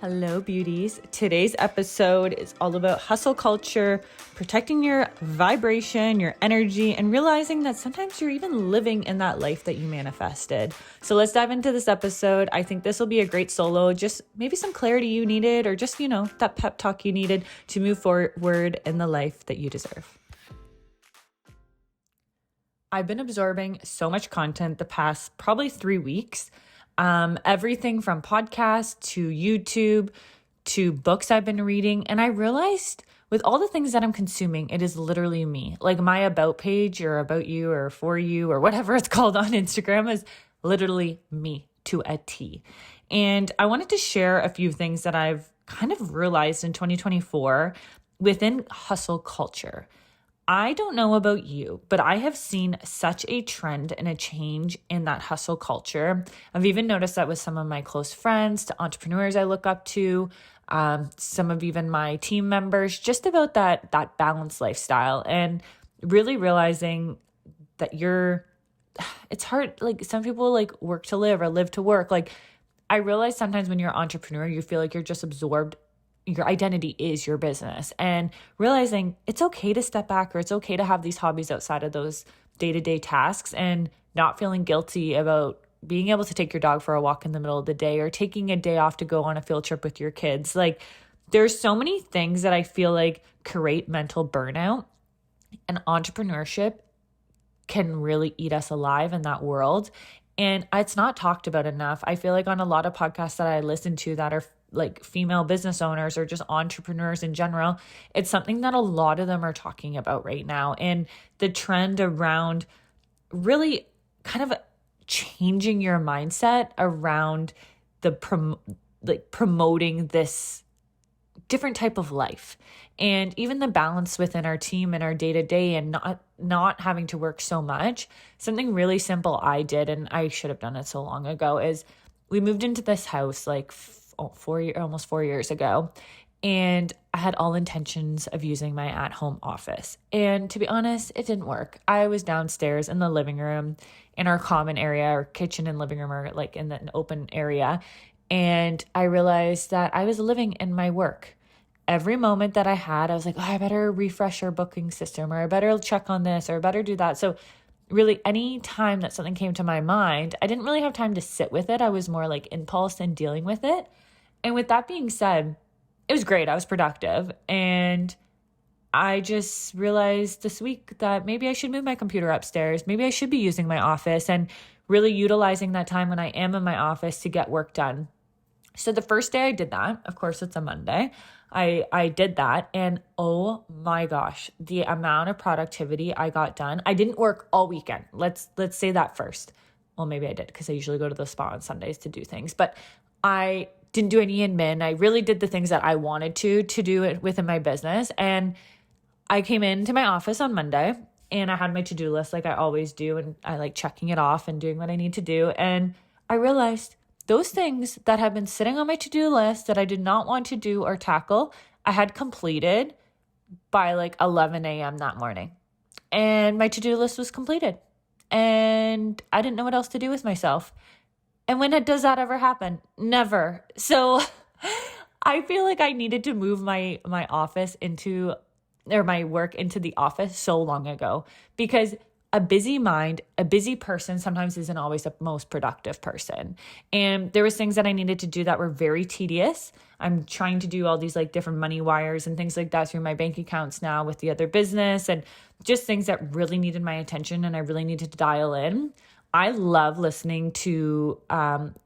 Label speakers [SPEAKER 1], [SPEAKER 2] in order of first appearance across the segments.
[SPEAKER 1] Hello, beauties. Today's episode is all about hustle culture, protecting your vibration, your energy, and realizing that sometimes you're even living in that life that you manifested. So let's dive into this episode. I think this will be a great solo, just maybe some clarity you needed, or just, that pep talk you needed to move forward in the life that you deserve. I've been absorbing so much content the past probably 3 weeks. Everything from podcasts to YouTube to books I've been reading. And I realized with all the things that I'm consuming, it is literally me. Like my about page or about you or for you or whatever it's called on Instagram is literally me to a T. And I wanted to share a few things that I've kind of realized in 2024 within hustle culture. I don't know about you, but I have seen such a trend and a change in that hustle culture. I've even noticed that with some of my close friends, to entrepreneurs I look up to, some of even my team members, just about that balanced lifestyle, and really realizing that it's hard. Like some people like work to live or live to work. Like I realize sometimes when you're an entrepreneur, you feel like you're just absorbed. Your identity is your business, and realizing it's okay to step back, or it's okay to have these hobbies outside of those day-to-day tasks, and not feeling guilty about being able to take your dog for a walk in the middle of the day, or taking a day off to go on a field trip with your kids. Like there's so many things that I feel like create mental burnout, and entrepreneurship can really eat us alive in that world. And it's not talked about enough. I feel like on a lot of podcasts that I listen to that are like female business owners or just entrepreneurs in general, it's something that a lot of them are talking about right now. And the trend around really kind of changing your mindset around the promoting this different type of life, and even the balance within our team and our day-to-day, and not having to work so much. Something really simple I did, and I should have done it so long ago, is we moved into this house like almost 4 years ago, and I had all intentions of using my at-home office. And to be honest, it didn't work. I was downstairs in the living room, in our common area. Our kitchen and living room are like in an open area. And I realized that I was living in my work. Every moment that I had, I was like, oh, I better refresh our booking system, or I better check on this, or I better do that. So really, any time that something came to my mind, I didn't really have time to sit with it. I was more like impulse and dealing with it. And with that being said, it was great. I was productive. And I just realized this week that maybe I should move my computer upstairs. Maybe I should be using my office and really utilizing that time when I am in my office to get work done. So the first day I did that, of course, it's a Monday. I did that, and oh my gosh, the amount of productivity I got done. I didn't work all weekend. Let's say that first. Well, maybe I did, because I usually go to the spa on Sundays to do things, but I didn't do any admin. I really did the things that I wanted to do it within my business. And I came into my office on Monday, and I had my to-do list like I always do, and I like checking it off and doing what I need to do. And I realized those things that have been sitting on my to-do list that I did not want to do or tackle, I had completed by like 11 a.m. that morning. And my to-do list was completed. And I didn't know what else to do with myself. And when does that ever happen? Never. So I feel like I needed to move my office or my work into the office so long ago, because a busy mind, a busy person sometimes isn't always the most productive person. And there was things that I needed to do that were very tedious. I'm trying to do all these like different money wires and things like that through my bank accounts now with the other business, and just things that really needed my attention and I really needed to dial in. I love listening to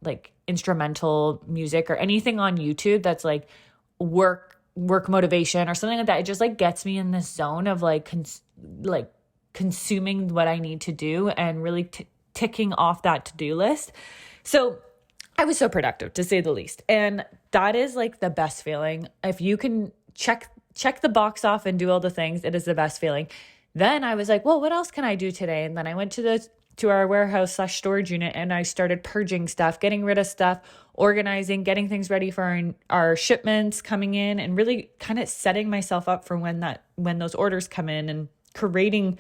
[SPEAKER 1] like instrumental music or anything on YouTube that's like work motivation or something like that. It just like gets me in this zone of like consuming what I need to do and really ticking off that to-do list. So I was so productive, to say the least. And that is like the best feeling. If you can check the box off and do all the things, it is the best feeling. Then I was like, well, what else can I do today? And then I went to our warehouse/storage unit, and I started purging stuff, getting rid of stuff, organizing, getting things ready for our shipments coming in, and really kind of setting myself up for when those orders come in, and creating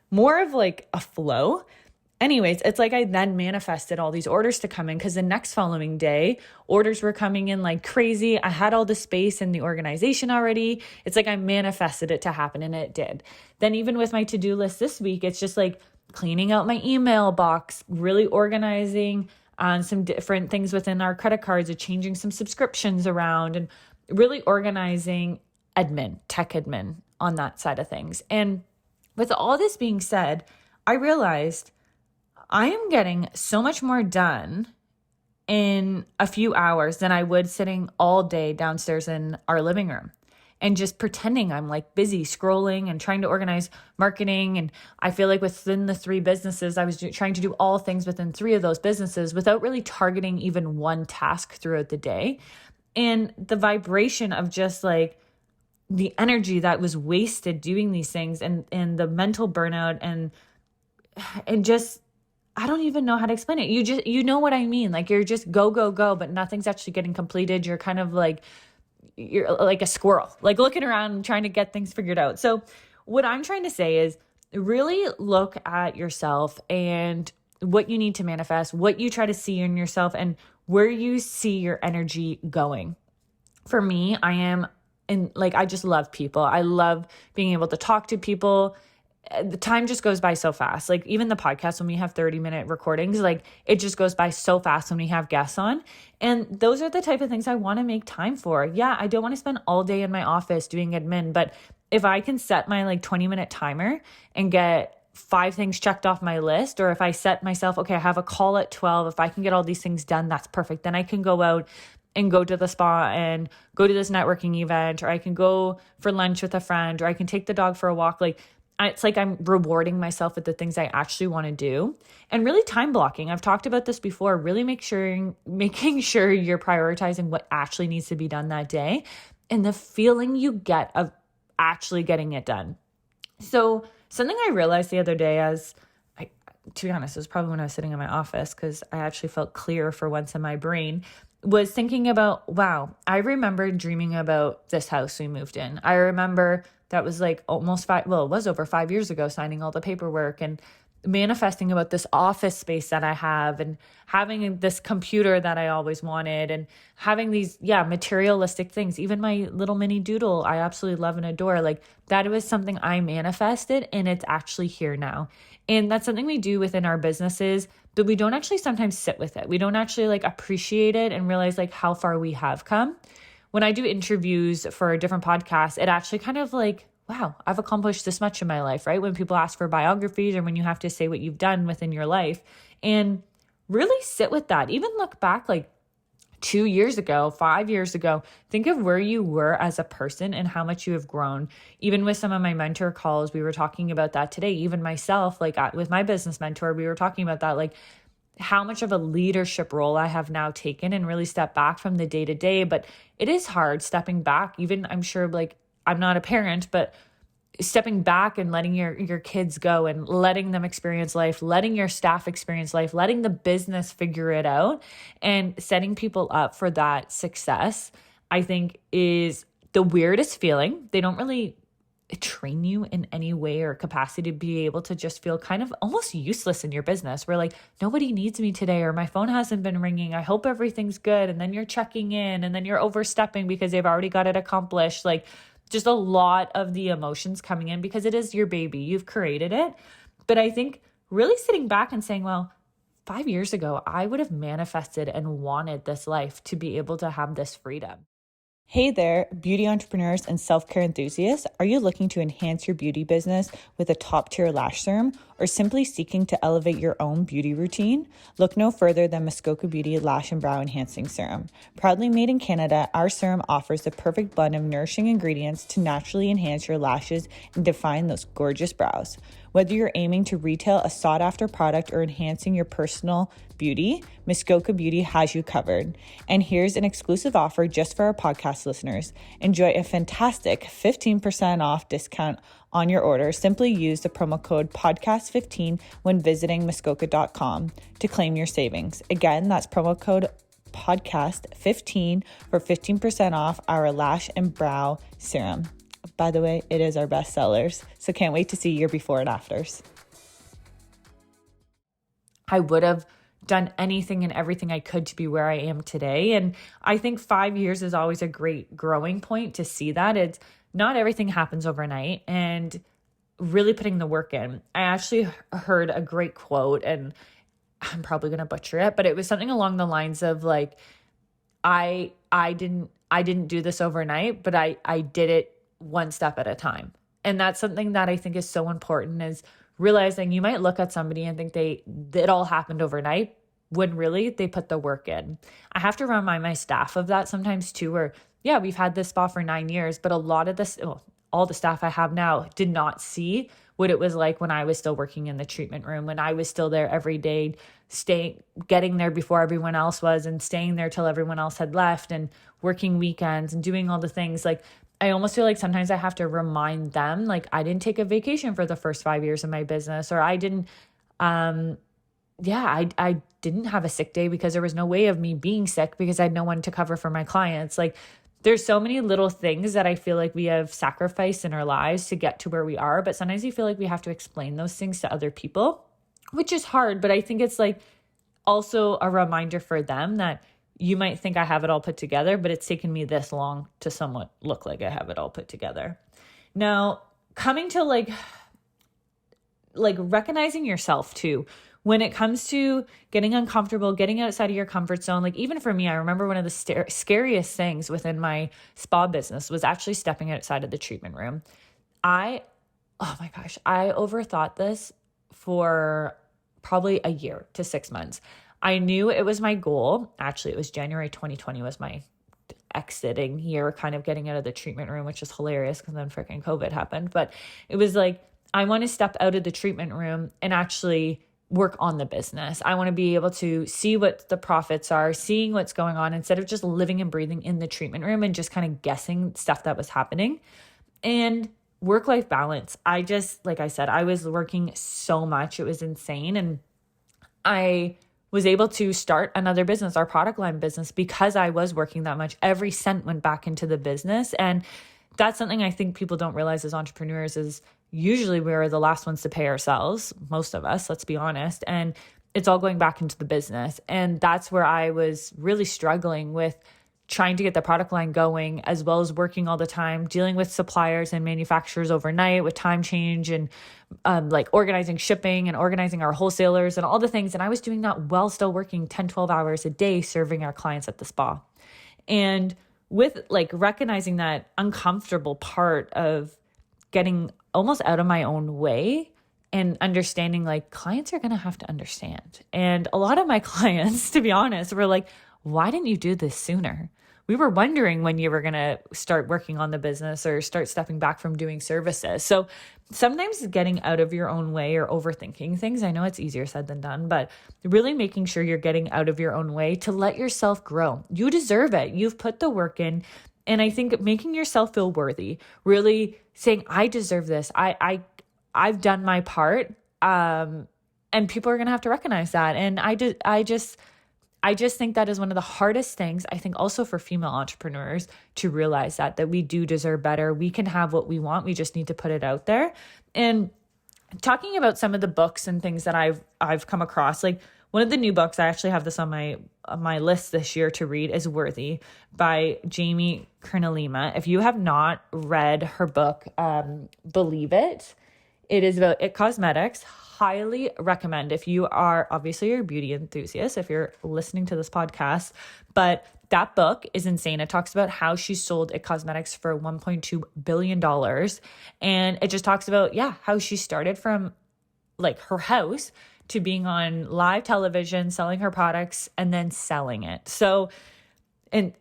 [SPEAKER 1] more of like a flow. anyways, it's like I then manifested all these orders to come in because the next following day, orders were coming in like crazy. I had all the space in the organization already. It's like I manifested it to happen, and it did. Then even with my to-do list this week, it's just like cleaning out my email box, really organizing on some different things within our credit cards, and changing some subscriptions around, and really organizing tech admin on that side of things. And with all this being said, I realized I am getting so much more done in a few hours than I would sitting all day downstairs in our living room and just pretending I'm like busy scrolling and trying to organize marketing. And I feel like within the 3 businesses, I was trying to do all things within 3 of those businesses without really targeting even one task throughout the day. And the vibration of just like the energy that was wasted doing these things, and the mental burnout and just, I don't even know how to explain it. You know what I mean? Like you're just go, go, go, but nothing's actually getting completed. You're kind of like, you're like a squirrel, like looking around and trying to get things figured out. So what I'm trying to say is really look at yourself and what you need to manifest, what you try to see in yourself, and where you see your energy going. For me, I just love people. I love being able to talk to people. The time just goes by so fast. Like even the podcast, when we have 30-minute recordings, like it just goes by so fast when we have guests on. And those are the type of things I want to make time for. Yeah, I don't want to spend all day in my office doing admin, but if I can set my like 20-minute timer and get 5 things checked off my list, or if I set myself, okay, I have a call at 12, if I can get all these things done, that's perfect. Then I can go out and go to the spa and go to this networking event, or I can go for lunch with a friend, or I can take the dog for a walk. Like it's like I'm rewarding myself with the things I actually want to do, and really time blocking. I've talked about this before, really making sure you're prioritizing what actually needs to be done that day and the feeling you get of actually getting it done. So something I realized the other day, to be honest, it was probably when I was sitting in my office because I actually felt clear for once in my brain, was thinking about, wow, I remember dreaming about this house we moved in. I remember that was like it was over 5 years ago, signing all the paperwork and manifesting about this office space that I have, and having this computer that I always wanted, and having these, materialistic things. Even my little mini doodle, I absolutely love and adore. Like that was something I manifested, and it's actually here now. And that's something we do within our businesses, but we don't actually sometimes sit with it. We don't actually like appreciate it and realize like how far we have come. When I do interviews for different podcasts, it actually kind of like, wow, I've accomplished this much in my life, right? When people ask for biographies, or when you have to say what you've done within your life, and really sit with that. Even look back like 2 years ago, 5 years ago, think of where you were as a person and how much you have grown. Even with some of my mentor calls, we were talking about that today. Even myself, like with my business mentor, we were talking about that, like how much of a leadership role I have now taken, and really step back from the day to day. But it is hard stepping back. Even I'm sure, like, I'm not a parent, but stepping back and letting your kids go and letting them experience life, letting your staff experience life, letting the business figure it out, and setting people up for that success, I think is the weirdest feeling. They don't really train you in any way or capacity to be able to just feel kind of almost useless in your business. We're like, nobody needs me today, or my phone hasn't been ringing. I hope everything's good. And then you're checking in, and then you're overstepping because they've already got it accomplished. Like just a lot of the emotions coming in because it is your baby. You've created it. But I think really sitting back and saying, well, 5 years ago, I would have manifested and wanted this life to be able to have this freedom. Hey there, beauty entrepreneurs and self-care enthusiasts. Are you looking to enhance your beauty business with a top-tier lash serum, or simply seeking to elevate your own beauty routine? Look no further than Muskoka Beauty Lash and Brow Enhancing Serum. Proudly made in Canada, our serum offers the perfect blend of nourishing ingredients to naturally enhance your lashes and define those gorgeous brows. Whether you're aiming to retail a sought-after product or enhancing your personal beauty, Muskoka Beauty has you covered. And here's an exclusive offer just for our podcast listeners. Enjoy a fantastic 15% off discount on your order. Simply use the promo code podcast15 when visiting muskoka.com to claim your savings. Again, that's promo code podcast15 for 15% off our lash and brow serum. By the way, it is our best sellers, so can't wait to see your before and afters. I would have done anything and everything I could to be where I am today. And I think 5 years is always a great growing point to see that. It's not everything happens overnight, and really putting the work in. I actually heard a great quote, and I'm probably going to butcher it, but it was something along the lines of like, I didn't do this overnight, but I did it one step at a time. And that's something that I think is so important, is realizing you might look at somebody and think it all happened overnight, when really they put the work in. I have to remind my staff of that sometimes too, where yeah, we've had this spa for 9 years, but a lot of this, all the staff I have now did not see what it was like when I was still working in the treatment room, when I was still there every day, getting there before everyone else was, and staying there till everyone else had left, and working weekends and doing all the things. Like, I almost feel like sometimes I have to remind them, like, I didn't take a vacation for the first 5 years of my business, or I didn't, I didn't have a sick day because there was no way of me being sick because I had no one to cover for my clients. Like, there's so many little things that I feel like we have sacrificed in our lives to get to where we are. But sometimes you feel like we have to explain those things to other people, which is hard. But I think it's like also a reminder for them that you might think I have it all put together, but it's taken me this long to somewhat look like I have it all put together. Now, coming to like recognizing yourself too, when it comes to getting uncomfortable, getting outside of your comfort zone. Like, even for me, I remember one of the scariest things within my spa business was actually stepping outside of the treatment room. Oh my gosh, I overthought this for probably a year to 6 months. I knew it was my goal. Actually, it was January 2020 was my exiting year, kind of getting out of the treatment room, which is hilarious because then freaking COVID happened. But it was like, I want to step out of the treatment room and actually work on the business. I want to be able to see what the profits are, seeing what's going on, instead of just living and breathing in the treatment room and just kind of guessing stuff that was happening. And work-life balance. Like I said, I was working so much. It was insane. And I was able to start another business, our product line business, because I was working that much. Every cent went back into the business. And that's something I think people don't realize as entrepreneurs, is usually we're the last ones to pay ourselves, most of us, let's be honest. And it's all going back into the business. And that's where I was really struggling with trying to get the product line going, as well as working all the time, dealing with suppliers and manufacturers overnight with time change, and like organizing shipping and organizing our wholesalers and all the things. And I was doing that while still working 10, 12 hours a day, serving our clients at the spa. And with like recognizing that uncomfortable part of getting almost out of my own way, and understanding like clients are going to have to understand. And a lot of my clients, to be honest, were like, why didn't you do this sooner? We were wondering when you were going to start working on the business or start stepping back from doing services. So sometimes getting out of your own way or overthinking things, I know it's easier said than done, but really making sure you're getting out of your own way to let yourself grow. You deserve it. You've put the work in. And I think making yourself feel worthy, really saying, I deserve this. I've done my part. And people are going to have to recognize that. And I just think that is one of the hardest things, I think also for female entrepreneurs, to realize that we do deserve better. We can have what we want. We just need to put it out there. And talking about some of the books and things that I've come across, like one of the new books, I actually have this on my list this year to read, is Worthy by Jamie Kernelima. If you have not read her book, Believe It, it is about IT Cosmetics. Highly recommend if you are, obviously you're a beauty enthusiast, if you're listening to this podcast, but that book is insane. It talks about how she sold IT Cosmetics for $1.2 billion. And it just talks about, how she started from like her house to being on live television, selling her products, and then selling it. So, and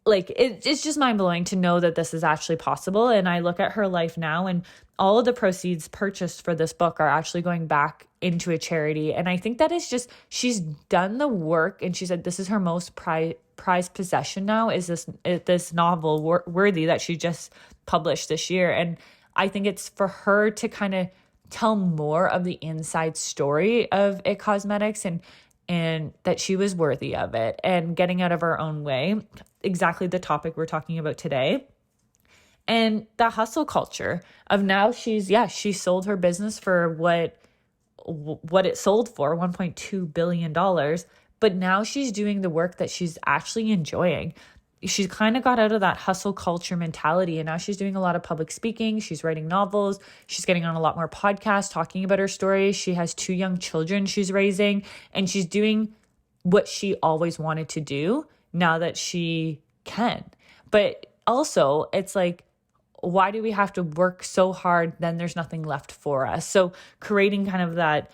[SPEAKER 1] like, it's just mind blowing to know that this is actually possible. And I look at her life now, and all of the proceeds purchased for this book are actually going back into a charity. And I think that is just, she's done the work. And she said, this is her most prized possession now, is this novel Worthy that she just published this year. And I think it's for her to kind of tell more of the inside story of IT Cosmetics, and that she was worthy of it, and getting out of her own way. Exactly the topic we're talking about today. And the hustle culture of now she sold her business for what what it sold for, $1.2 billion. But now she's doing the work that she's actually enjoying. She's kind of got out of that hustle culture mentality, and now she's doing a lot of public speaking. She's writing novels. She's getting on a lot more podcasts talking about her story. She has 2 young children she's raising, and she's doing what she always wanted to do now that she can. But also, it's like, why do we have to work so hard? Then there's nothing left for us. So creating kind of that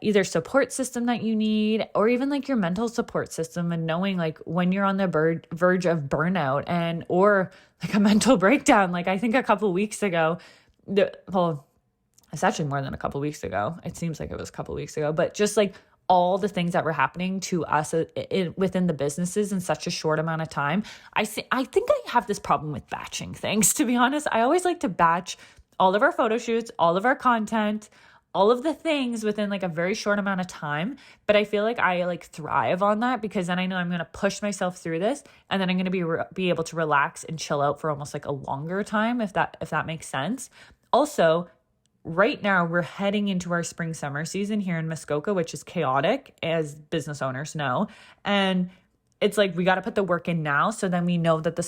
[SPEAKER 1] either support system that you need, or even like your mental support system, and knowing like when you're on the verge of burnout and or like a mental breakdown. Like I think a couple weeks ago, it's actually more than a couple weeks ago. It seems like it was a couple weeks ago, but just like all the things that were happening to us within the businesses in such a short amount of time. I think I have this problem with batching things, to be honest. I always like to batch all of our photo shoots, all of our content, all of the things within like a very short amount of time. But I feel like I like thrive on that, because then I know I'm going to push myself through this, and then I'm going to be able to relax and chill out for almost like a longer time, if that makes sense. Also, right now we're heading into our spring summer season here in Muskoka, which is chaotic, as business owners know. And it's like, we got to put the work in now, so then we know that the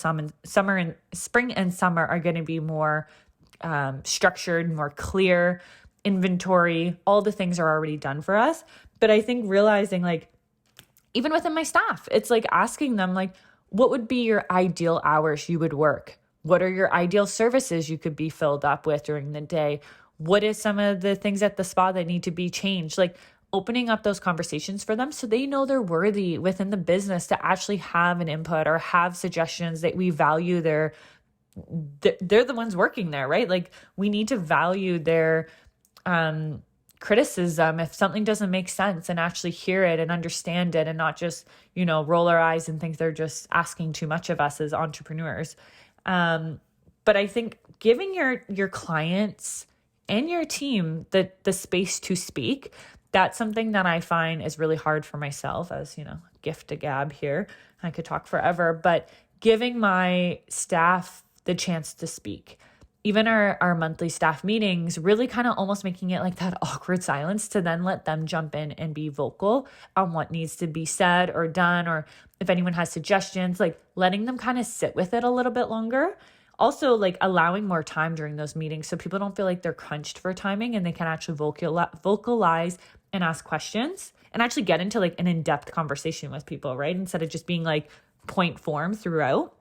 [SPEAKER 1] spring and summer are going to be more structured, more clear. Inventory, all the things are already done for us. But I think realizing, like, even within my staff, it's like asking them, like, what would be your ideal hours you would work? What are your ideal services you could be filled up with during the day? What is some of the things at the spa that need to be changed? Like opening up those conversations for them, so they know they're worthy within the business to actually have an input or have suggestions, that we value they're the ones working there, right? Like we need to value their criticism if something doesn't make sense, and actually hear it and understand it, and not just, roll our eyes and think they're just asking too much of us as entrepreneurs. But I think giving your clients and your team the space to speak, that's something that I find is really hard for myself, as, gift to gab here. I could talk forever, but giving my staff the chance to speak. Even our monthly staff meetings, really kind of almost making it like that awkward silence, to then let them jump in and be vocal on what needs to be said or done, or if anyone has suggestions, like letting them kind of sit with it a little bit longer. Also, like allowing more time during those meetings, so people don't feel like they're crunched for timing, and they can actually vocalize and ask questions and actually get into like an in-depth conversation with people, right? Instead of just being like point form throughout.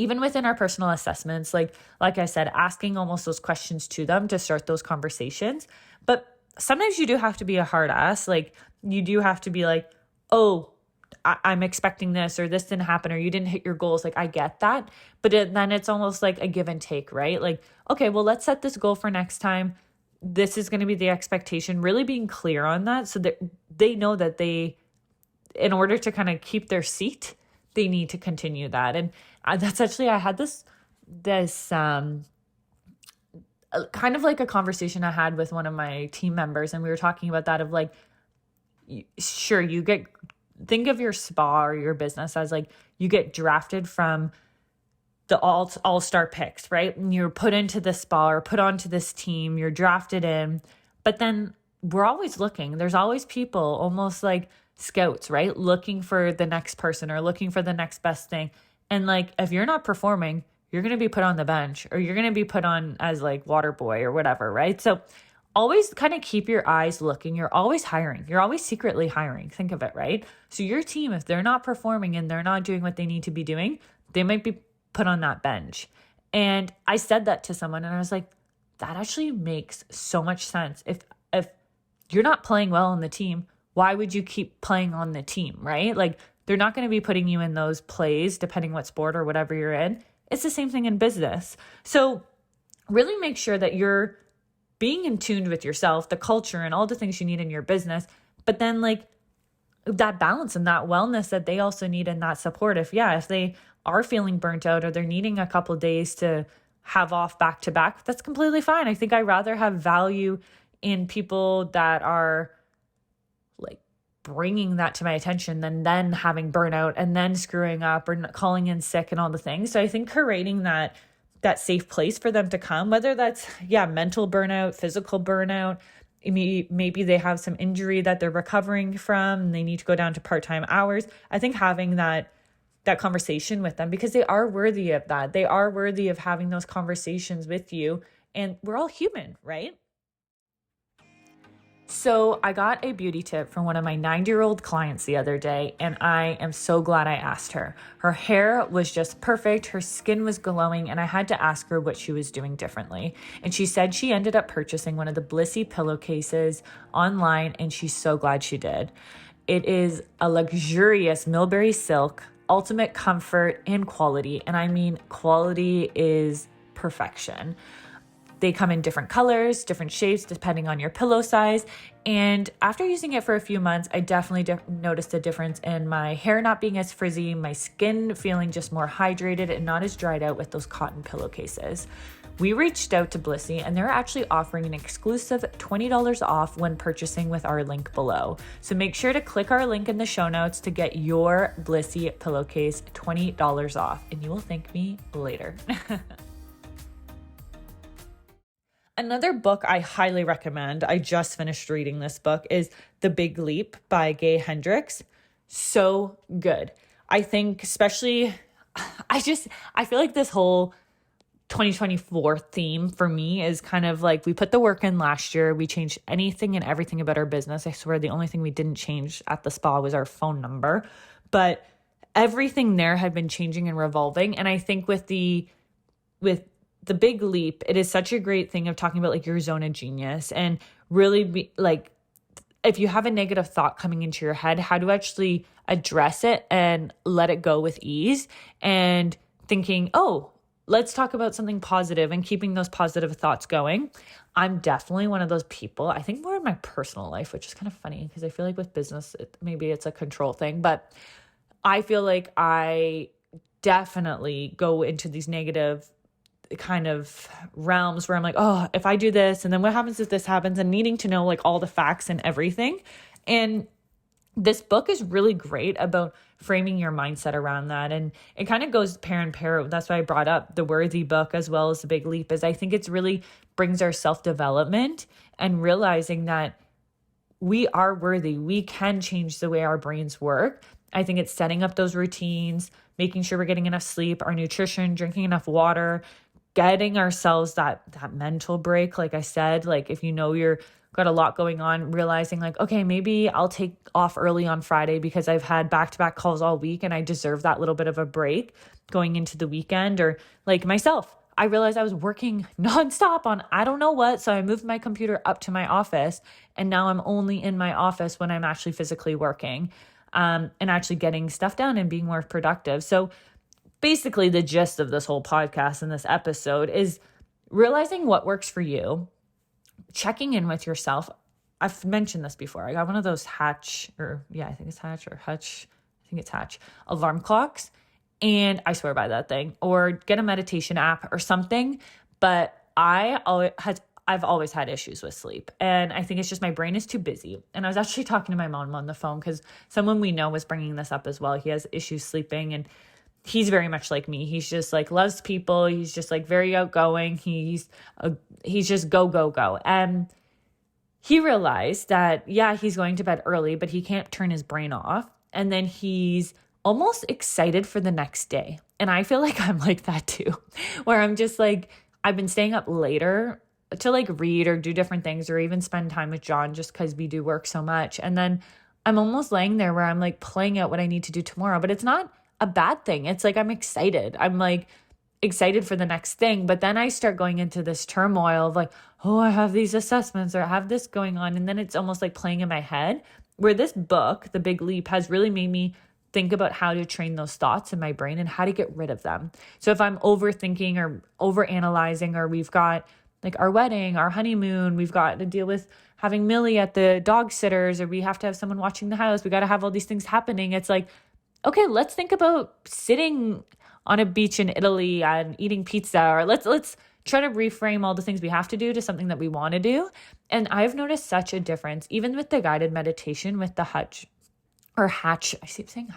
[SPEAKER 1] Even within our personal assessments, like I said, asking almost those questions to them to start those conversations. But sometimes you do have to be a hard ass. Like you do have to be like, oh, I'm expecting this, or this didn't happen, or you didn't hit your goals. Like I get that. But then it's almost like a give and take, right? Like, okay, well, let's set this goal for next time. This is going to be the expectation, really being clear on that, so that they know that in order to kind of keep their seat, they need to continue that. And that's actually, I had this kind of like a conversation I had with one of my team members, and we were talking about that of like, sure, think of your spa or your business as like, you get drafted from the all-star picks, right? And you're put into the spa or put onto this team, you're drafted in, but then we're always looking. There's always people, almost like scouts, right? Looking for the next person or looking for the next best thing. And like, if you're not performing, you're going to be put on the bench, or you're going to be put on as like water boy or whatever, right? So always kind of keep your eyes looking. You're always hiring. You're always secretly hiring. Think of it, right? So your team, if they're not performing and they're not doing what they need to be doing, they might be put on that bench. And I said that to someone, and I was like, that actually makes so much sense. If you're not playing well on the team, why would you keep playing on the team, right? Like, they're not going to be putting you in those plays, depending what sport or whatever you're in. It's the same thing in business. So really make sure that you're being in tune with yourself, the culture, and all the things you need in your business. But then like that balance and that wellness that they also need, and that support. If they are feeling burnt out, or they're needing a couple of days to have off back to back, that's completely fine. I think I'd rather have value in people that are like bringing that to my attention than then having burnout and then screwing up or calling in sick and all the things. So I think creating that safe place for them to come, whether that's mental burnout, physical burnout, maybe they have some injury that they're recovering from and they need to go down to part-time hours. I think having that conversation with them, because they are worthy of that. They are worthy of having those conversations with you, and we're all human, right? So I got a beauty tip from one of my 90-year-old clients the other day, and I am so glad I asked her. Her hair was just perfect. Her skin was glowing, and I had to ask her what she was doing differently. And she said she ended up purchasing one of the Blissy pillowcases online, and she's so glad she did. It is a luxurious Millberry silk, ultimate comfort and quality. And I mean, quality is perfection. They come in different colors, different shapes, depending on your pillow size. And after using it for a few months, I definitely noticed a difference in my hair not being as frizzy, my skin feeling just more hydrated and not as dried out with those cotton pillowcases. We reached out to Blissy, and they're actually offering an exclusive $20 off when purchasing with our link below. So make sure to click our link in the show notes to get your Blissy pillowcase $20 off, and you will thank me later. Another book I highly recommend, I just finished reading this book, is The Big Leap by Gay Hendricks. So good. I think especially, I feel like this whole 2024 theme for me is kind of like, we put the work in last year. We changed anything and everything about our business. I swear the only thing we didn't change at the spa was our phone number. But everything there had been changing and revolving. And I think with the Big Leap, it is such a great thing of talking about like your zone of genius and really be like, if you have a negative thought coming into your head, how to actually address it and let it go with ease, and thinking, oh, let's talk about something positive and keeping those positive thoughts going. I'm definitely one of those people. I think more in my personal life, which is kind of funny because I feel like with business, maybe it's a control thing, but I feel like I definitely go into these negative kind of realms where I'm like, oh, if I do this, and then what happens if this happens, and needing to know like all the facts and everything. And this book is really great about framing your mindset around that. And it kind of goes pair in pair. That's why I brought up the Worthy book as well as The Big Leap, is I think it's really brings our self-development and realizing that we are worthy. We can change the way our brains work. I think it's setting up those routines, making sure we're getting enough sleep, our nutrition, drinking enough water, getting ourselves that mental break. Like I said, like if you know you're got a lot going on, realizing like, okay, maybe I'll take off early on Friday because I've had back-to-back calls all week and I deserve that little bit of a break going into the weekend. Or like myself, I realized I was working nonstop on I don't know what. So I moved my computer up to my office, and now I'm only in my office when I'm actually physically working, and actually getting stuff done and being more productive. So basically the gist of this whole podcast and this episode is realizing what works for you, checking in with yourself. I've mentioned this before. I got one of those Hatch alarm clocks, and I swear by that thing, or get a meditation app or something. But I've always had issues with sleep, and I think it's just my brain is too busy. And I was actually talking to my mom on the phone because someone we know was bringing this up as well. He has issues sleeping, and he's very much like me. He's just like loves people. He's just like very outgoing. He's just go. And he realized that, yeah, he's going to bed early, but he can't turn his brain off. And then he's almost excited for the next day. And I feel like I'm like that too, where I'm just like, I've been staying up later to like read or do different things or even spend time with John just because we do work so much. And then I'm almost laying there where I'm like playing out what I need to do tomorrow, but it's not a bad thing. It's like, I'm excited. I'm like excited for the next thing. But then I start going into this turmoil of like, oh, I have these assessments or I have this going on. And then it's almost like playing in my head, where this book, The Big Leap, has really made me think about how to train those thoughts in my brain and how to get rid of them. So if I'm overthinking or overanalyzing, or we've got like our wedding, our honeymoon, we've got to deal with having Millie at the dog sitters, or we have to have someone watching the house, we got to have all these things happening. It's like, okay, let's think about sitting on a beach in Italy and eating pizza, or let's try to reframe all the things we have to do to something that we want to do. And I've noticed such a difference, even with the guided meditation with the Hatch, I keep saying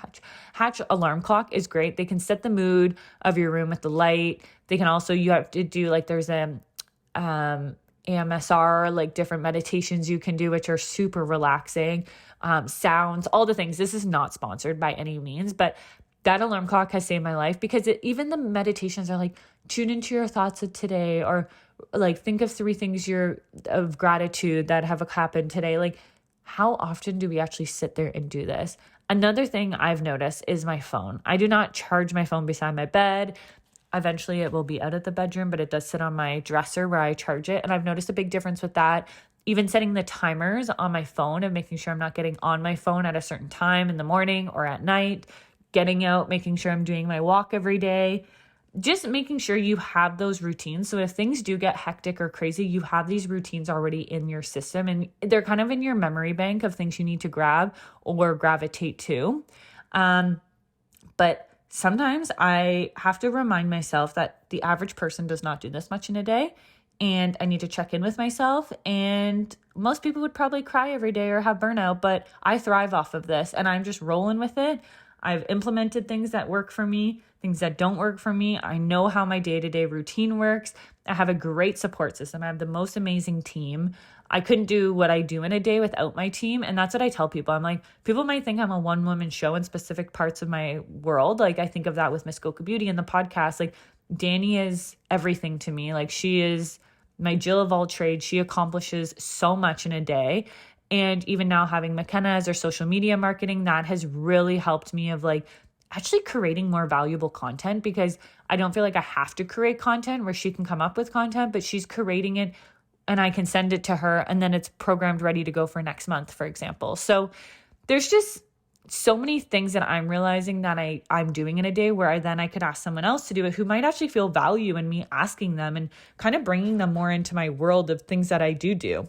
[SPEAKER 1] Hatch alarm clock is great. They can set the mood of your room with the light. They can also, you have to do like, there's a AMSR, like different meditations you can do, which are super relaxing, sounds, all the things. This is not sponsored by any means, but that alarm clock has saved my life because even the meditations are like, tune into your thoughts of today, or like think of 3 things of gratitude that have happened today. Like, how often do we actually sit there and do this? Another thing I've noticed is my phone. I do not charge my phone beside my bed. Eventually it will be out of the bedroom, but it does sit on my dresser where I charge it. And I've noticed a big difference with that. Even setting the timers on my phone and making sure I'm not getting on my phone at a certain time in the morning or at night, getting out, making sure I'm doing my walk every day, just making sure you have those routines. So if things do get hectic or crazy, you have these routines already in your system and they're kind of in your memory bank of things you need to grab or gravitate to. But sometimes I have to remind myself that the average person does not do this much in a day. And I need to check in with myself. And most people would probably cry every day or have burnout, but I thrive off of this and I'm just rolling with it. I've implemented things that work for me, things that don't work for me. I know how my day-to-day routine works. I have a great support system. I have the most amazing team. I couldn't do what I do in a day without my team. And that's what I tell people. I'm like, people might think I'm a one-woman show in specific parts of my world. Like I think of that with Miss Coca Beauty and the podcast. Like Danny is everything to me. Like she is my Jill of all trades. She accomplishes so much in a day. And even now having McKenna as our social media marketing, that has really helped me of like actually creating more valuable content, because I don't feel like I have to create content where she can come up with content, but she's creating it and I can send it to her and then it's programmed ready to go for next month, for example. So there's just so many things that I'm realizing that I'm doing in a day where I could ask someone else to do it who might actually feel value in me asking them and kind of bringing them more into my world of things that I do.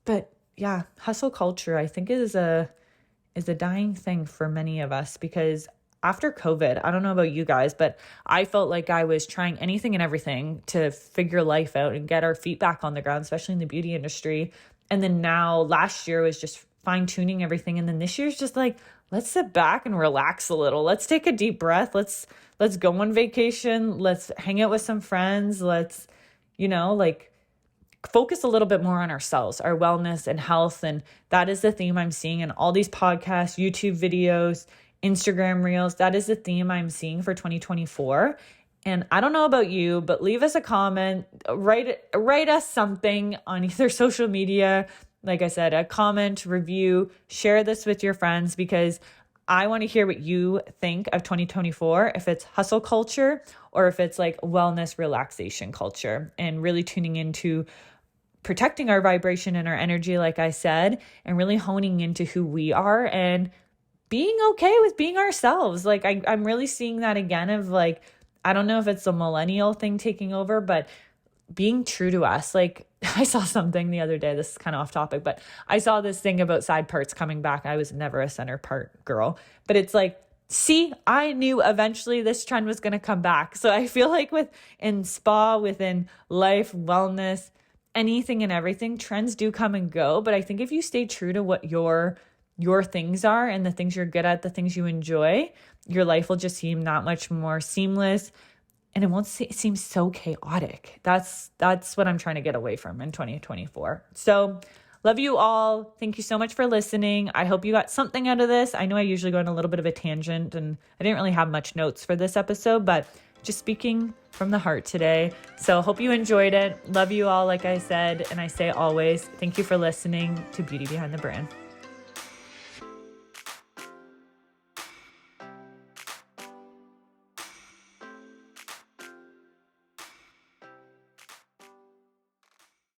[SPEAKER 1] But yeah, hustle culture, I think is a dying thing for many of us, because after COVID, I don't know about you guys, but I felt like I was trying anything and everything to figure life out and get our feet back on the ground, especially in the beauty industry. And then now last year was just fine tuning everything. And then this year's just like, let's sit back and relax a little. Let's take a deep breath. Let's go on vacation. Let's hang out with some friends. Let's, focus a little bit more on ourselves, our wellness and health. And that is the theme I'm seeing in all these podcasts, YouTube videos, Instagram reels. That is the theme I'm seeing for 2024. And I don't know about you, but leave us a comment, write us something on either social media. Like I said, a comment, review, share this with your friends, because I want to hear what you think of 2024, if it's hustle culture or if it's like wellness relaxation culture, and really tuning into protecting our vibration and our energy, like I said, and really honing into who we are and being okay with being ourselves. Like I'm really seeing that again of like, I don't know if it's the millennial thing taking over, but being true to us. Like I saw something the other day, this is kind of off topic, but I saw this thing about side parts coming back. I was never a center part girl, but it's like, see, I knew eventually this trend was going to come back. So I feel like within spa, within life, wellness, anything and everything, trends do come and go. But I think if you stay true to what your things are and the things you're good at, the things you enjoy, your life will just seem that much more seamless and it won't seem so chaotic. That's what I'm trying to get away from in 2024. So love you all. Thank you so much for listening. I hope you got something out of this. I know I usually go on a little bit of a tangent and I didn't really have much notes for this episode, but just speaking from the heart today. So hope you enjoyed it. Love you all, like I said, and I say always, thank you for listening to Beauty Behind the Brand.